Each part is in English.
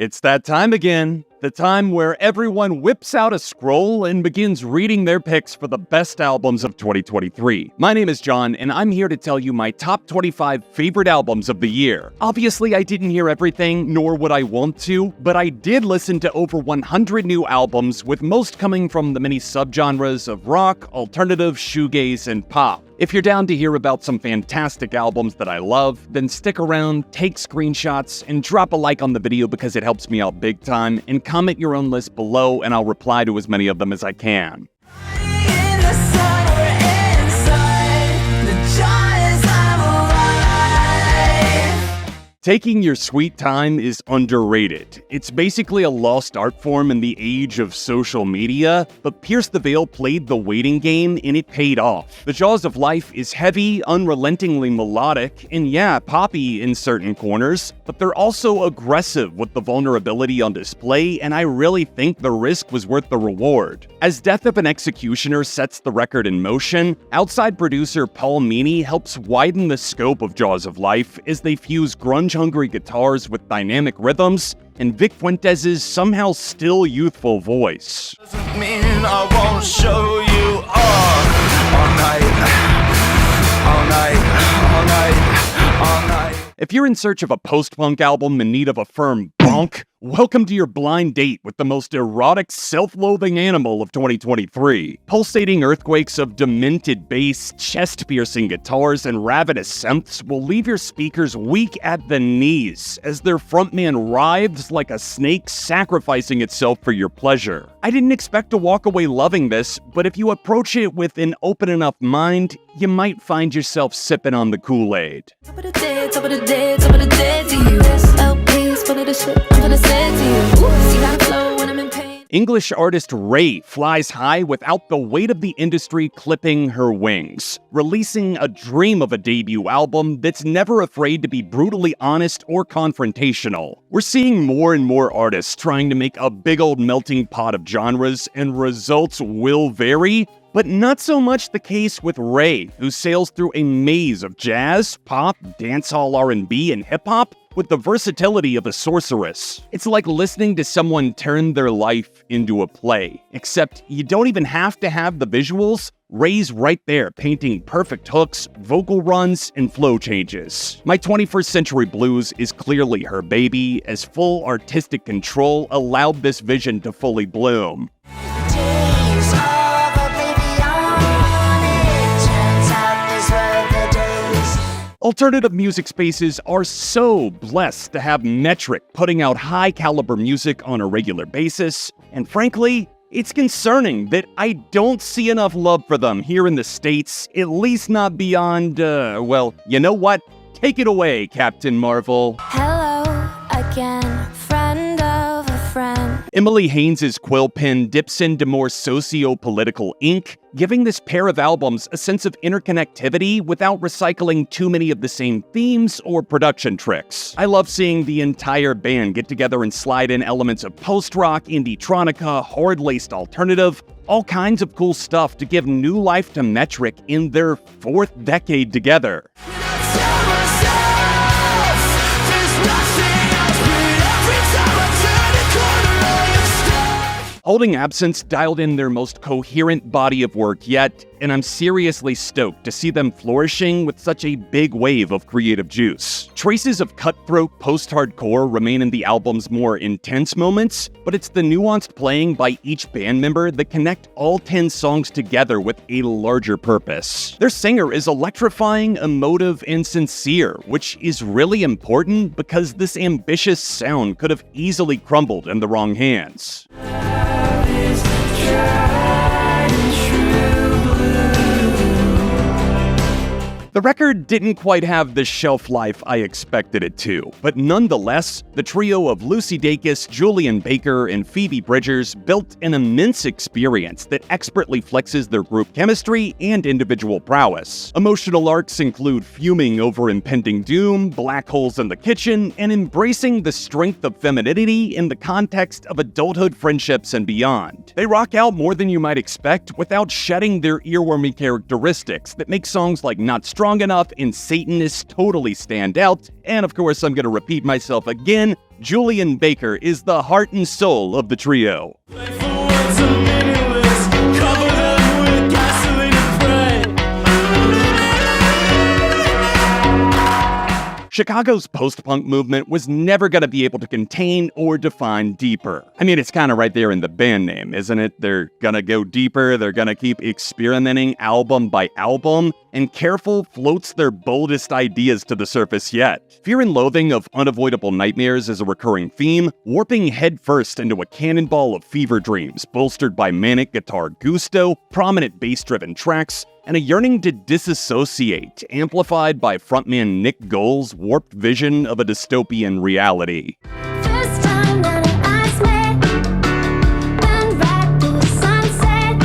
It's that time again. The time where everyone whips out a scroll and begins reading their picks for the best albums of 2023. My name is John, and I'm here to tell you my top 25 favorite albums of the year. Obviously, I didn't hear everything, nor would I want to, but I did listen to over 100 new albums, with most coming from the many subgenres of rock, alternative, shoegaze, and pop. If you're down to hear about some fantastic albums that I love, then stick around, take screenshots, and drop a like on the video because it helps me out big time, and comment your own list below and I'll reply to as many of them as I can. Taking your sweet time is underrated. It's basically a lost art form in the age of social media, but Pierce the Veil played the waiting game and it paid off. The Jaws of Life is heavy, unrelentingly melodic, and yeah, poppy in certain corners, but they're also aggressive with the vulnerability on display, and I really think the risk was worth the reward. As Death of an Executioner sets the record in motion, outside producer Paul Meany helps widen the scope of Jaws of Life as they fuse grunge-hungry guitars with dynamic rhythms and Vic Fuentes' somehow still youthful voice. Doesn't mean I won't show you all night. If you're in search of a post-punk album in need of a firm bonk, welcome to your blind date with the most erotic, self-loathing animal of 2023. Pulsating earthquakes of demented bass, chest-piercing guitars, and ravenous synths will leave your speakers weak at the knees as their frontman writhes like a snake sacrificing itself for your pleasure. I didn't expect to walk away loving this, but if you approach it with an open enough mind, you might find yourself sipping on the Kool-Aid. Top of the dead to you. LPs full of the shit I'm gonna say to you. Ooh, see how I flow when I'm in pain. English artist RAYE flies high without the weight of the industry clipping her wings, releasing a dream of a debut album that's never afraid to be brutally honest or confrontational. We're seeing more and more artists trying to make a big old melting pot of genres, and results will vary, but not so much the case with RAYE, who sails through a maze of jazz, pop, dancehall R&B, and hip-hop with the versatility of a sorceress. It's like listening to someone turn their life into a play, except you don't even have to have the visuals. RAYE's right there, painting perfect hooks, vocal runs, and flow changes. My 21st Century Blues is clearly her baby, as full artistic control allowed this vision to fully bloom. Alternative music spaces are so blessed to have Metric putting out high-caliber music on a regular basis, and frankly, it's concerning that I don't see enough love for them here in the States, at least not beyond, well, you know what? Take it away, Captain Marvel. Hello again, friend of a friend. Emily Haynes' quill pen dips into more socio-political ink, giving this pair of albums a sense of interconnectivity without recycling too many of the same themes or production tricks. I love seeing the entire band get together and slide in elements of post-rock, indie-tronica, hard-laced alternative, all kinds of cool stuff to give new life to Metric in their 4th decade together. Holding Absence dialed in their most coherent body of work yet, and I'm seriously stoked to see them flourishing with such a big wave of creative juice. Traces of cutthroat post-hardcore remain in the album's more intense moments, but it's the nuanced playing by each band member that connect all 10 songs together with a larger purpose. Their singer is electrifying, emotive, and sincere, which is really important because this ambitious sound could have easily crumbled in the wrong hands. The record didn't quite have the shelf life I expected it to, but nonetheless, the trio of Lucy Dacus, Julian Baker, and Phoebe Bridgers built an immense experience that expertly flexes their group chemistry and individual prowess. Emotional arcs include fuming over impending doom, black holes in the kitchen, and embracing the strength of femininity in the context of adulthood friendships and beyond. They rock out more than you might expect without shedding their earwormy characteristics that make songs like Not Strong Strong Enough and Satanist totally stand out, and of course I'm gonna repeat myself again, Julian Baker is the heart and soul of the trio. Chicago's post-punk movement was never going to be able to contain or define deeper. I mean, it's kind of right there in the band name, isn't it? They're going to go deeper, they're going to keep experimenting album by album, and Careful floats their boldest ideas to the surface yet. Fear and loathing of unavoidable nightmares is a recurring theme, warping headfirst into a cannonball of fever dreams, bolstered by manic guitar gusto, prominent bass-driven tracks, and a yearning to disassociate, amplified by frontman Nick Gold's warped vision of a dystopian reality. First time that our eyes met, then right through the sunset.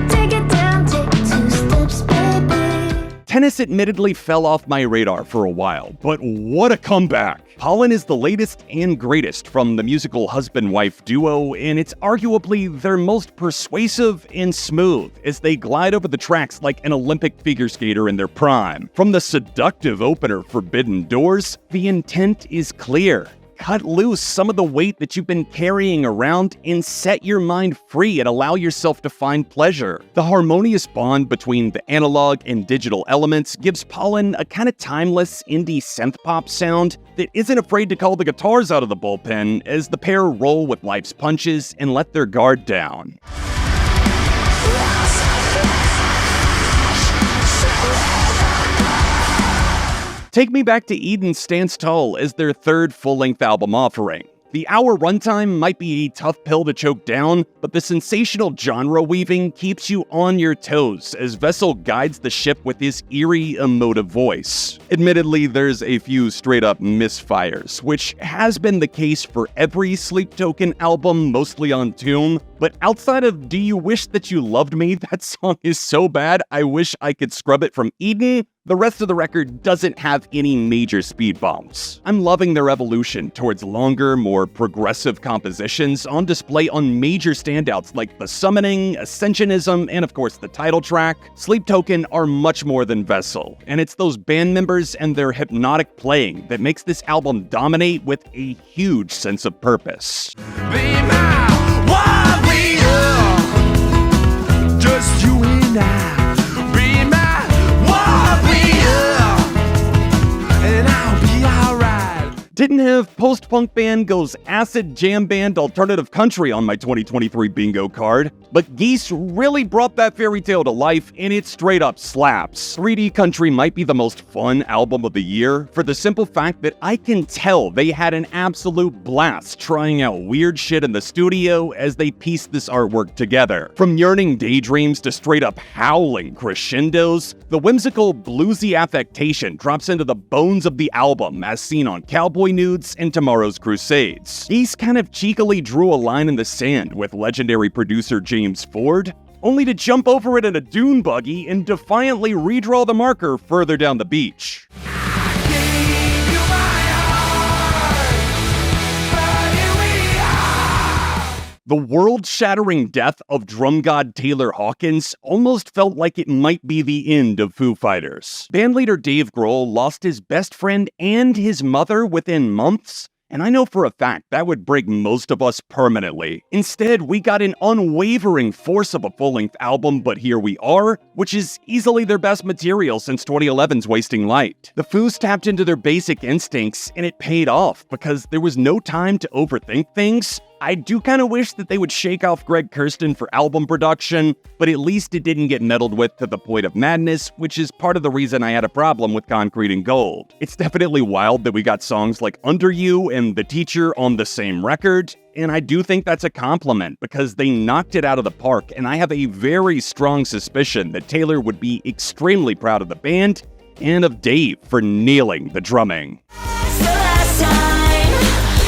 Take it down, take 2 steps, baby. Tennis admittedly fell off my radar for a while, but what a comeback! Pollen is the latest and greatest from the musical husband-wife duo, and it's arguably their most persuasive and smooth as they glide over the tracks like an Olympic figure skater in their prime. From the seductive opener Forbidden Doors, the intent is clear. Cut loose some of the weight that you've been carrying around and set your mind free and allow yourself to find pleasure. The harmonious bond between the analog and digital elements gives Pollen a kind of timeless indie synth pop sound that isn't afraid to call the guitars out of the bullpen as the pair roll with life's punches and let their guard down. Take Me Back to Eden stands tall as their third full-length album offering. The hour runtime might be a tough pill to choke down, but the sensational genre weaving keeps you on your toes as Vessel guides the ship with his eerie, emotive voice. Admittedly, there's a few straight-up misfires, which has been the case for every Sleep Token album, mostly on tune, but outside of Do You Wish That You Loved Me, that song is so bad I wish I could scrub it from Eden. The rest of the record doesn't have any major speed bumps. I'm loving their evolution towards longer, more progressive compositions on display on major standouts like The Summoning, Ascensionism, and of course the title track. Sleep Token are much more than Vessel, and it's those band members and their hypnotic playing that makes this album dominate with a huge sense of purpose. Be my warrior, just you and I. Be my warrior, and I'll be alright. Didn't have post-punk band goes acid jam band alternative country on my 2023 bingo card, but Geese really brought that fairy tale to life, and it straight up slaps. 3D Country might be the most fun album of the year for the simple fact that I can tell they had an absolute blast trying out weird shit in the studio as they pieced this artwork together. From yearning daydreams to straight up howling crescendos, the whimsical bluesy affectation drops into the bones of the album as seen on Cowboy Nudes and Tomorrow's Crusades. Geese kind of cheekily drew a line in the sand with legendary producer James Ford, only to jump over it in a dune buggy and defiantly redraw the marker further down the beach. The world-shattering death of drum god Taylor Hawkins almost felt like it might be the end of Foo Fighters. Bandleader Dave Grohl lost his best friend and his mother within months, and I know for a fact that would break most of us permanently. Instead, we got an unwavering force of a full-length album, But Here We Are, which is easily their best material since 2011's Wasting Light. The Foos tapped into their basic instincts, and it paid off because there was no time to overthink things. I do kind of wish that they would shake off Greg Kurstin for album production, but at least it didn't get meddled with to the point of madness, which is part of the reason I had a problem with Concrete and Gold. It's definitely wild that we got songs like Under You and The Teacher on the same record, and I do think that's a compliment because they knocked it out of the park, and I have a very strong suspicion that Taylor would be extremely proud of the band and of Dave for nailing the drumming. So last time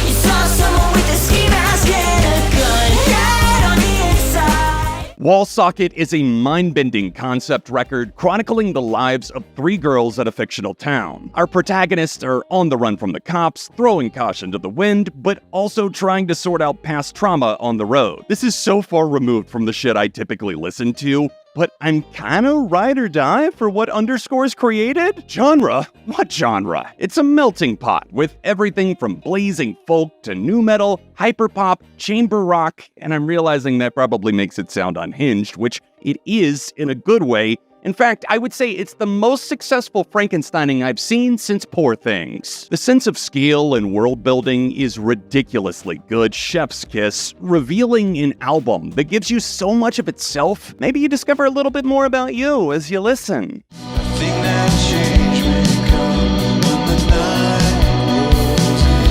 you saw someone with a ski mask and a gun right on the inside. WALLSOCKET is a mind-bending concept record chronicling the lives of 3 girls at a fictional town. Our protagonists are on the run from the cops, throwing caution to the wind, but also trying to sort out past trauma on the road. This is so far removed from the shit I typically listen to, but I'm kinda ride or die for what Underscore's created? Genre? What genre? It's a melting pot with everything from blazing folk to nu metal, hyperpop, chamber rock, and I'm realizing that probably makes it sound unhinged, which it is in a good way. In fact, I would say it's the most successful Frankensteining I've seen since Poor Things. The sense of scale and world building is ridiculously good, chef's kiss, revealing an album that gives you so much of itself. Maybe you discover a little bit more about you as you listen. Nothing that change may come when the night rolls in.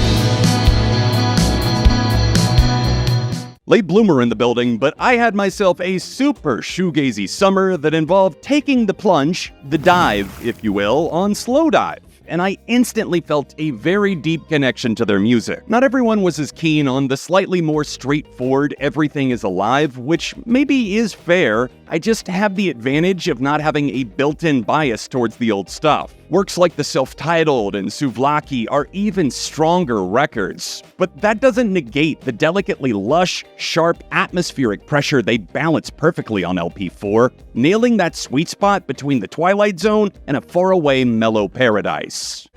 Late bloomer in the building, but I had myself a super shoegazy summer that involved taking the plunge, the dive, if you will, on Slowdive. And I instantly felt a very deep connection to their music. Not everyone was as keen on the slightly more straightforward Everything is Alive, which maybe is fair. I just have the advantage of not having a built-in bias towards the old stuff. Works like the self-titled and Souvlaki are even stronger records. But that doesn't negate the delicately lush, sharp, atmospheric pressure they balance perfectly on LP4, nailing that sweet spot between the Twilight Zone and a faraway mellow paradise.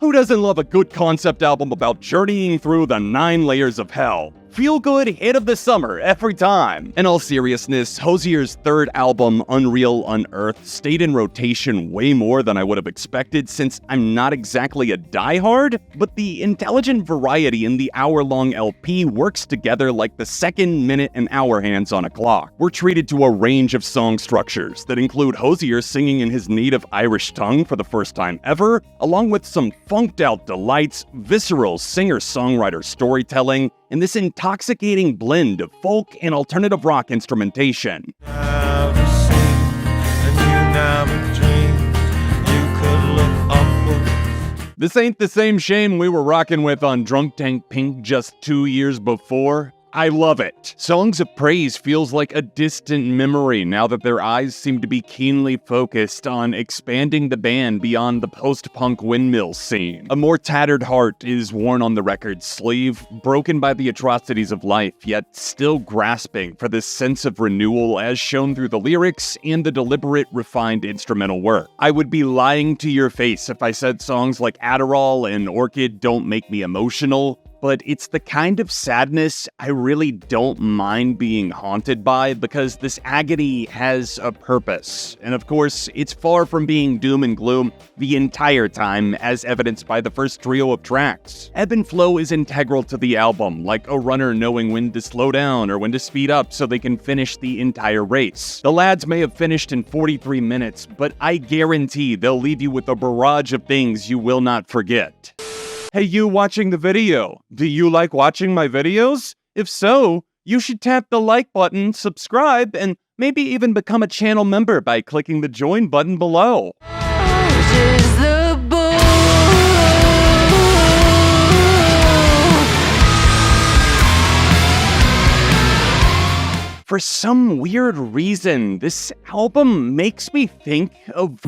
Who doesn't love a good concept album about journeying through the 9 layers of hell? Feel-good hit of the summer every time. In all seriousness, Hozier's third album, Unreal Unearth, stayed in rotation way more than I would have expected since I'm not exactly a diehard, but the intelligent variety in the hour-long LP works together like the second, minute, and hour hands on a clock. We're treated to a range of song structures that include Hozier singing in his native Irish tongue for the first time ever, along with some funked-out delights, visceral singer-songwriter storytelling, and this intoxicating blend of folk and alternative rock instrumentation. Never seen, and you never dreamed you could look upward. This ain't the same shame we were rocking with on Drunk Tank Pink just 2 years before. I love it. Songs of Praise feels like a distant memory now that their eyes seem to be keenly focused on expanding the band beyond the post-punk windmill scene. A more tattered heart is worn on the record's sleeve, broken by the atrocities of life, yet still grasping for this sense of renewal as shown through the lyrics and the deliberate, refined instrumental work. I would be lying to your face if I said songs like Adderall and Orchid don't make me emotional, but it's the kind of sadness I really don't mind being haunted by because this agony has a purpose. And of course, it's far from being doom and gloom the entire time, as evidenced by the first trio of tracks. Ebb and flow is integral to the album, like a runner knowing when to slow down or when to speed up so they can finish the entire race. The lads may have finished in 43 minutes, but I guarantee they'll leave you with a barrage of things you will not forget. Hey, you watching the video, do you like watching my videos? If so, you should tap the like button, subscribe, and maybe even become a channel member by clicking the join button below. For some weird reason, this album makes me think of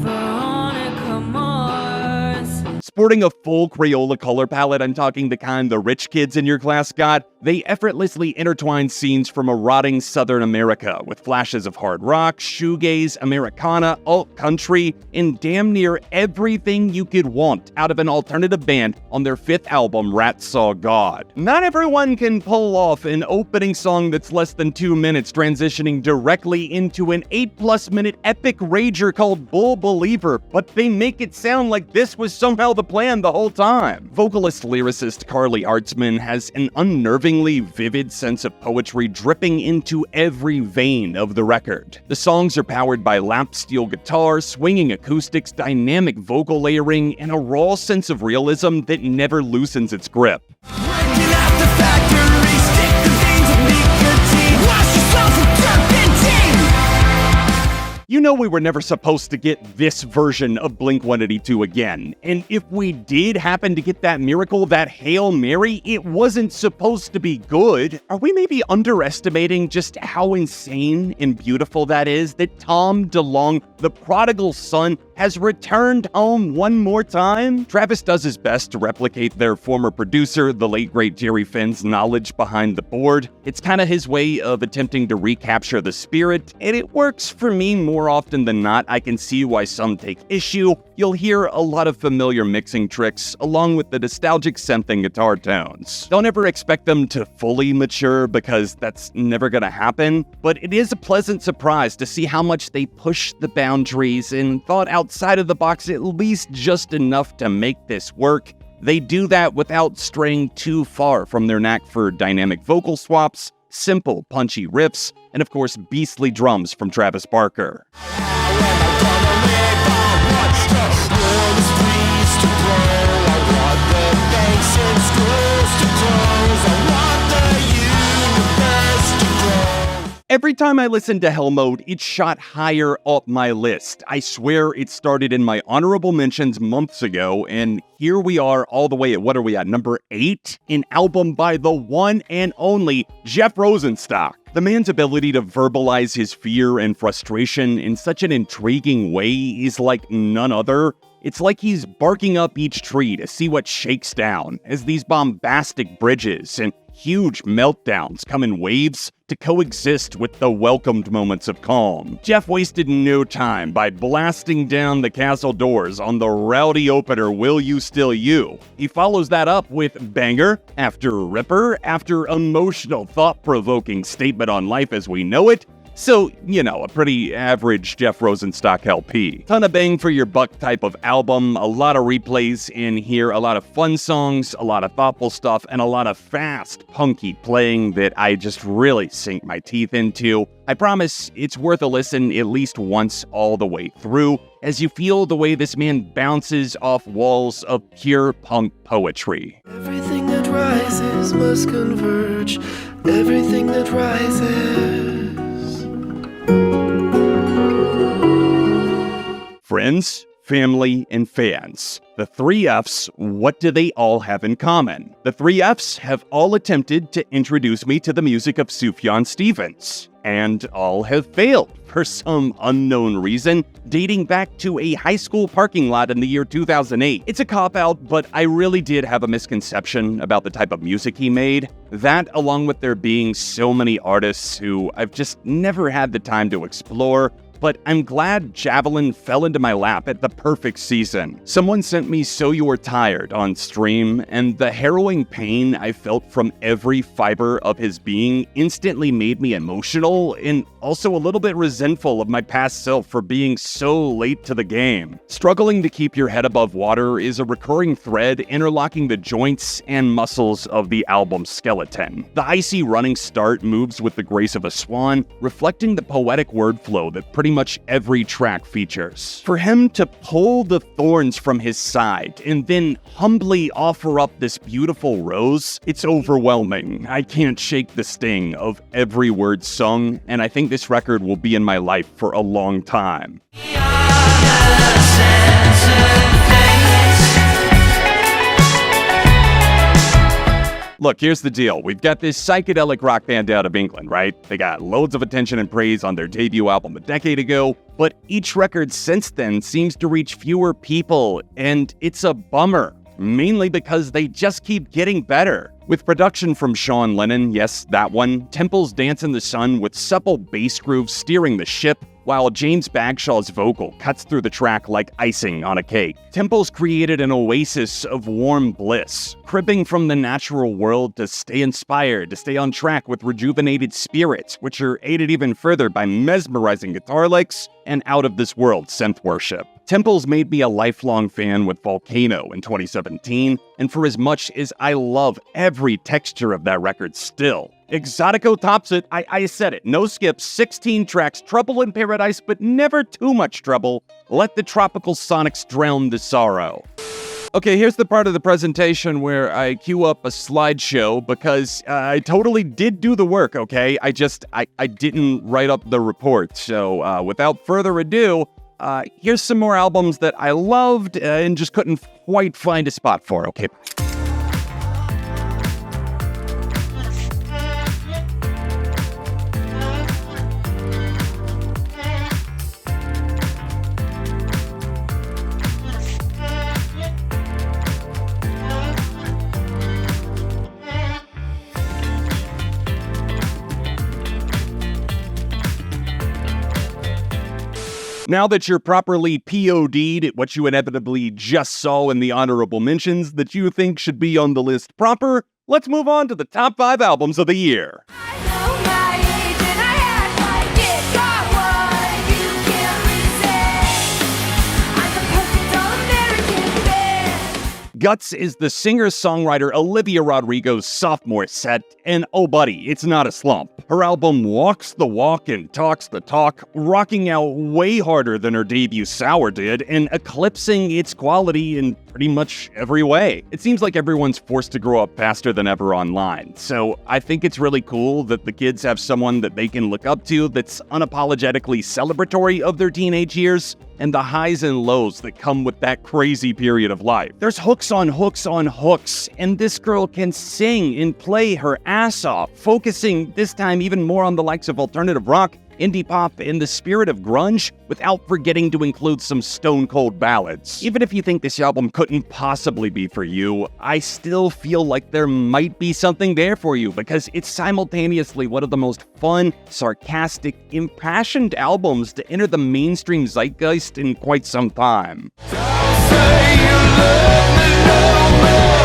sporting a full Crayola color palette. I'm talking the kind the rich kids in your class got. They effortlessly intertwine scenes from a rotting Southern America with flashes of hard rock, shoegaze, Americana, alt country, and damn near everything you could want out of an alternative band on their 5th album, Rats Saw God. Not everyone can pull off an opening song that's less than 2 minutes transitioning directly into an 8+ minute epic rager called Bull Believer, but they make it sound like this was somehow the plan the whole time. Vocalist-lyricist Carly Artsman has an unnervingly vivid sense of poetry dripping into every vein of the record. The songs are powered by lap steel guitar, swinging acoustics, dynamic vocal layering, and a raw sense of realism that never loosens its grip. You know we were never supposed to get this version of Blink-182 again, and if we did happen to get that miracle, that Hail Mary, it wasn't supposed to be good. Are we maybe underestimating just how insane and beautiful that is, that Tom DeLonge, the prodigal son, has returned home one more time? Travis does his best to replicate their former producer, the late great Jerry Finn's knowledge behind the board. It's kind of his way of attempting to recapture the spirit, and it works for me more often than not. I can see why some take issue. You'll hear a lot of familiar mixing tricks, along with the nostalgic synth and guitar tones. Don't ever expect them to fully mature, because that's never gonna happen, but it is a pleasant surprise to see how much they pushed the boundaries and thought outside of the box at least just enough to make this work. They do that without straying too far from their knack for dynamic vocal swaps, simple, punchy riffs, and of course, beastly drums from Travis Barker. Every time I listen to HELLMODE, it shot higher up my list. I swear it started in my honorable mentions months ago, and here we are all the way at, what are we at, number 8? An album by the one and only Jeff Rosenstock. The man's ability to verbalize his fear and frustration in such an intriguing way is like none other. It's like he's barking up each tree to see what shakes down, as these bombastic bridges and huge meltdowns come in waves to coexist with the welcomed moments of calm. Jeff wasted no time by blasting down the castle doors on the rowdy opener Will You Still You. He follows that up with banger after ripper after emotional, thought-provoking statement on life as we know it. So, you know, a pretty average Jeff Rosenstock LP. Ton of bang for your buck type of album, a lot of replays in here, a lot of fun songs, a lot of thoughtful stuff, and a lot of fast, punky playing that I just really sink my teeth into. I promise it's worth a listen at least once all the way through, as you feel the way this man bounces off walls of pure punk poetry. Everything that rises must converge. Everything that rises. Friends, family, and fans. The 3 Fs, what do they all have in common? The 3 Fs have all attempted to introduce me to the music of Sufjan Stevens, and all have failed for some unknown reason, dating back to a high school parking lot in the year 2008. It's a cop-out, but I really did have a misconception about the type of music he made. That, along with there being so many artists who I've just never had the time to explore, but I'm glad Javelin fell into my lap at the perfect season. Someone sent me So You Were Tired on stream, and the harrowing pain I felt from every fiber of his being instantly made me emotional and also a little bit resentful of my past self for being so late to the game. Struggling to keep your head above water is a recurring thread interlocking the joints and muscles of the album's skeleton. The icy running start moves with the grace of a swan, reflecting the poetic word flow that pretty much every track features. For him to pull the thorns from his side and then humbly offer up this beautiful rose, it's overwhelming. I can't shake the sting of every word sung, and I think this record will be in my life for a long time. Look, here's the deal. We've got this psychedelic rock band out of England, right? They got loads of attention and praise on their debut album a decade ago, but each record since then seems to reach fewer people, and it's a bummer, mainly because they just keep getting better. With production from Sean Lennon, yes, that one, Temple's Dance in the Sun with supple bass grooves steering the ship, while James Bagshaw's vocal cuts through the track like icing on a cake. Temple's created an oasis of warm bliss, cribbing from the natural world to stay inspired, to stay on track with rejuvenated spirits, which are aided even further by mesmerizing guitar licks and out-of-this-world synth worship. Temple's made me a lifelong fan with Volcano in 2017, and for as much as I love every texture of that record still, Exotico tops it. I said it. No skips, 16 tracks, trouble in paradise, but never too much trouble. Let the tropical sonics drown the sorrow. Okay, here's the part of the presentation where I queue up a slideshow because I totally did do the work, okay? I didn't write up the report. So without further ado, here's some more albums that I loved and just couldn't quite find a spot for, okay? Now that you're properly POD'd at what you inevitably just saw in the honorable mentions that you think should be on the list proper, let's move on to the top 5 albums of the year. I know my age and I act like it. Got what you can't resist. I'm the perfect all-American band. Guts is the singer-songwriter Olivia Rodrigo's sophomore set, and oh buddy, it's not a slump. Her album walks the walk and talks the talk, rocking out way harder than her debut Sour did, and eclipsing its quality in pretty much every way. It seems like everyone's forced to grow up faster than ever online, so I think it's really cool that the kids have someone that they can look up to that's unapologetically celebratory of their teenage years, and the highs and lows that come with that crazy period of life. There's hooks on hooks on hooks, and this girl can sing and play her ass off, focusing this time even more on the likes of alternative rock, indie pop, and the spirit of grunge, without forgetting to include some stone-cold ballads. Even if you think this album couldn't possibly be for you, I still feel like there might be something there for you, because it's simultaneously one of the most fun, sarcastic, impassioned albums to enter the mainstream zeitgeist in quite some time. Say you love me no more.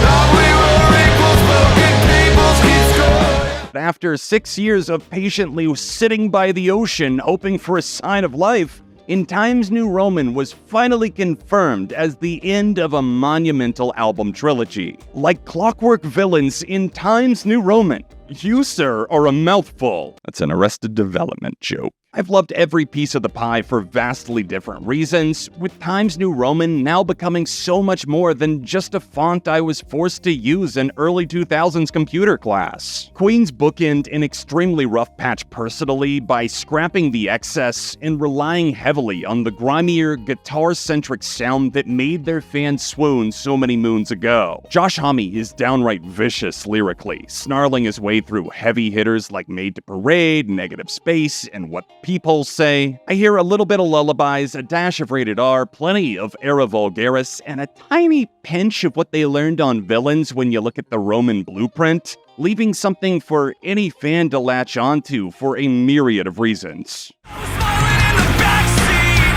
Thought we were equals, broken tables keep scoring. After 6 years of patiently sitting by the ocean hoping for a sign of life, In Times New Roman was finally confirmed as the end of a monumental album trilogy. Like clockwork villains in Times New Roman, you, sir, are a mouthful. That's an Arrested Development joke. I've loved every piece of the pie for vastly different reasons, with Times New Roman now becoming so much more than just a font I was forced to use in early 2000s computer class. Queen's bookend an extremely rough patch personally by scrapping the excess and relying heavily on the grimier, guitar-centric sound that made their fans swoon so many moons ago. Josh Homme is downright vicious lyrically, snarling his way through heavy hitters like Made to Parade, Negative Space, and What People Say. I hear a little bit of lullabies, a dash of rated R, plenty of era vulgaris, and a tiny pinch of what they learned on Villains when you look at the Roman blueprint, leaving something for any fan to latch onto for a myriad of reasons. Smiling in the backseat,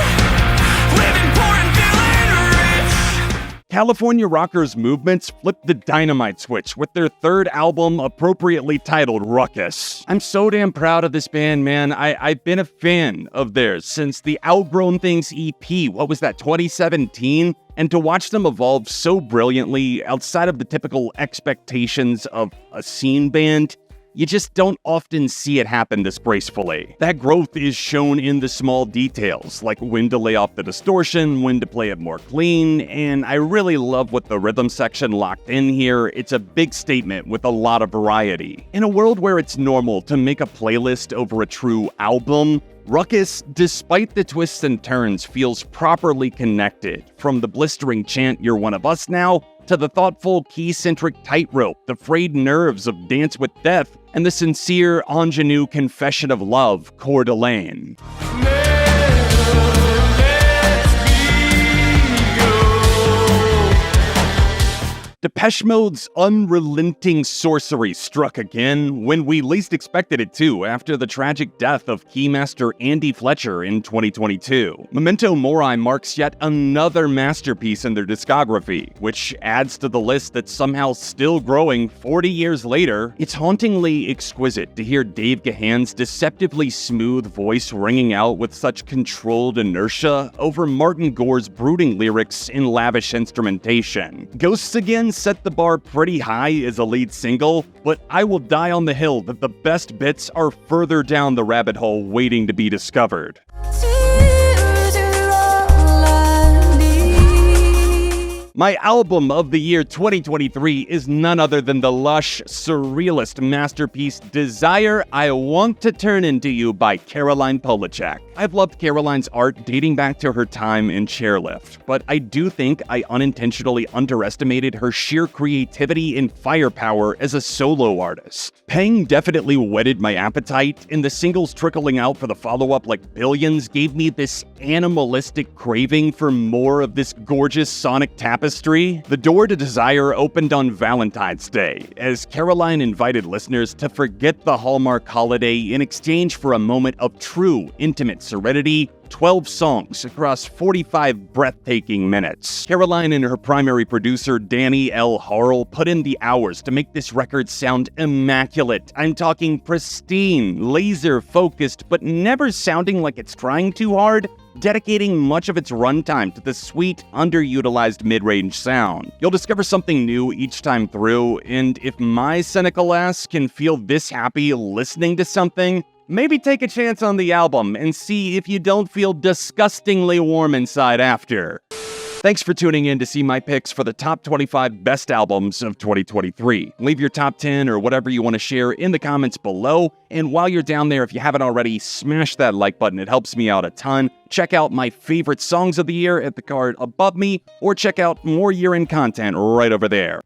living poor and feeling rich. California rockers movements flipped the dynamite switch with their third album appropriately titled Ruckus. I'm so damn proud of this band, man. I've been a fan of theirs since the Outgrown Things EP, what was that, 2017? And to watch them evolve so brilliantly outside of the typical expectations of a scene band, you just don't often see it happen this gracefully. That growth is shown in the small details, like when to lay off the distortion, when to play it more clean, and I really love what the rhythm section locked in here. It's a big statement with a lot of variety. In a world where it's normal to make a playlist over a true album, Ruckus, despite the twists and turns, feels properly connected, from the blistering chant "You're One of Us Now," to the thoughtful, key-centric Tightrope, the frayed nerves of Dance with Death, and the sincere ingenue confession of love, Coeur d'Alene. Depeche Mode's unrelenting sorcery struck again when we least expected it to, after the tragic death of keymaster Andy Fletcher in 2022. Memento Mori marks yet another masterpiece in their discography, which adds to the list that's somehow still growing 40 years later. It's hauntingly exquisite to hear Dave Gahan's deceptively smooth voice ringing out with such controlled inertia over Martin Gore's brooding lyrics and lavish instrumentation. Ghosts Again set the bar pretty high as a lead single, but I will die on the hill that the best bits are further down the rabbit hole waiting to be discovered. My album of the year 2023 is none other than the lush, surrealist masterpiece Desire I Want to Turn Into You by Caroline Polachek. I've loved Caroline's art dating back to her time in Chairlift, but I do think I unintentionally underestimated her sheer creativity and firepower as a solo artist. Peng definitely whetted my appetite, and the singles trickling out for the follow-up like Billions gave me this animalistic craving for more of this gorgeous sonic tapestry. The door to Desire opened on Valentine's Day, as Caroline invited listeners to forget the Hallmark holiday in exchange for a moment of true, intimate serenity. 12 songs across 45 breathtaking minutes. Caroline and her primary producer, Danny L. Harrell, put in the hours to make this record sound immaculate. I'm talking pristine, laser-focused, but never sounding like it's trying too hard, dedicating much of its runtime to the sweet, underutilized mid-range sound. You'll discover something new each time through, and if my cynical ass can feel this happy listening to something, maybe take a chance on the album and see if you don't feel disgustingly warm inside after. Thanks for tuning in to see my picks for the top 25 best albums of 2023. Leave your top 10 or whatever you want to share in the comments below. And while you're down there, if you haven't already, smash that like button. It helps me out a ton. Check out my favorite songs of the year at the card above me, or check out more year-end content right over there.